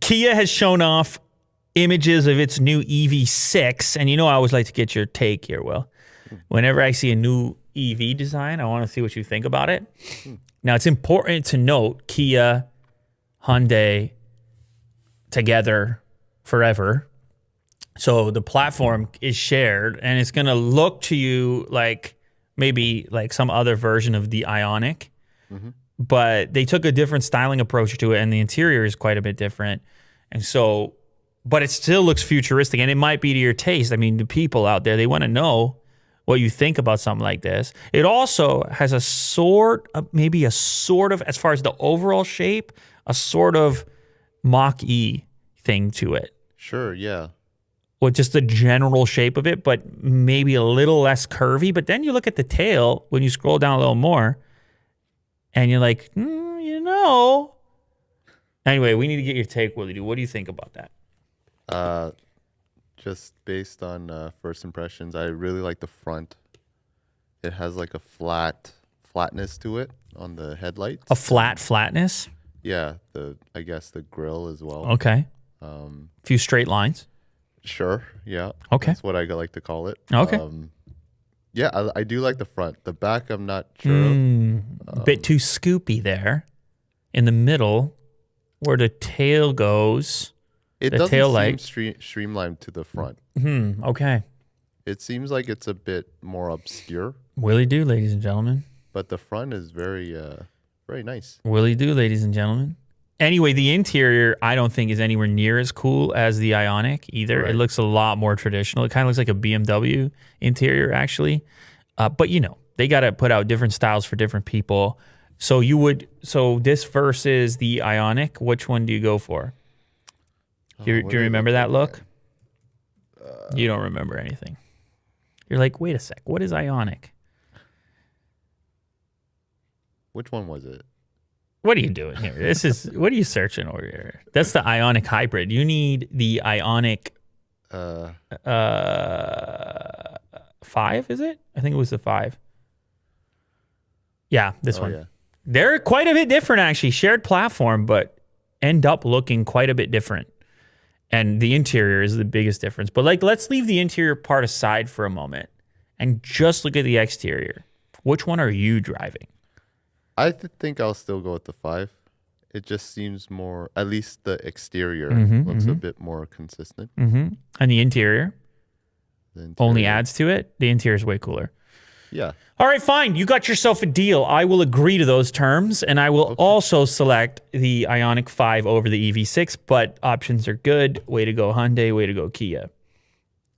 Kia has shown off images of its new EV6, and I always like to get your take here, Will. Whenever I see a new EV design, I want to see what you think about it. Now, it's important to note Kia, Hyundai, together forever. So the platform is shared, and it's going to look to you like maybe like some other version of the Ioniq. But they took a different styling approach to it, and the interior is quite a bit different. And so, but it still looks futuristic, and it might be to your taste. I mean, the people out there, they want to know what you think about something like this. It also has maybe a sort of, as far as the overall shape, a sort of Mach-E thing to it. Sure, yeah. With just the general shape of it, but maybe a little less curvy. But then you look at the tail when you scroll down a little more, and you're like, Anyway, we need to get your take, Willie. What do you think about that? Just based on first impressions, I really like the front. It has like a flatness to it on the headlights. A flatness? Yeah, I guess the grille as well. Okay. A few straight lines. Sure, yeah. Okay. That's what I like to call it. Okay. Yeah, I do like the front. The back, I'm not sure of. A bit too scoopy there. In the middle, where the tail goes, it the doesn't tail light. seem streamlined to the front. Okay. It seems like it's a bit more obscure. Willie do, ladies and gentlemen. But the front is very nice. Willie do, ladies and gentlemen. Anyway, the interior, I don't think is anywhere near as cool as the Ioniq either. Right. It looks a lot more traditional. It kind of looks like a BMW interior, actually. But, they got to put out different styles for different people. So this versus the Ioniq, which one do you go for? Do you remember that look? You don't remember anything. You're like, wait a sec, what is Ioniq? Which one was it? What are you doing here? What are you searching over here? That's the Ioniq Hybrid. You need the Ioniq 5, is it? I think it was the 5. Yeah, this one. Yeah. They're quite a bit different, actually. Shared platform, but end up looking quite a bit different. And the interior is the biggest difference. But let's leave the interior part aside for a moment and just look at the exterior. Which one are you driving? I think I'll still go with the 5. It just seems more, at least the exterior looks a bit more consistent. And the interior only adds to it. The interior is way cooler. Yeah. All right, fine. You got yourself a deal. I will agree to those terms, and I will also select the Ioniq 5 over the EV6, but options are good. Way to go, Hyundai. Way to go, Kia.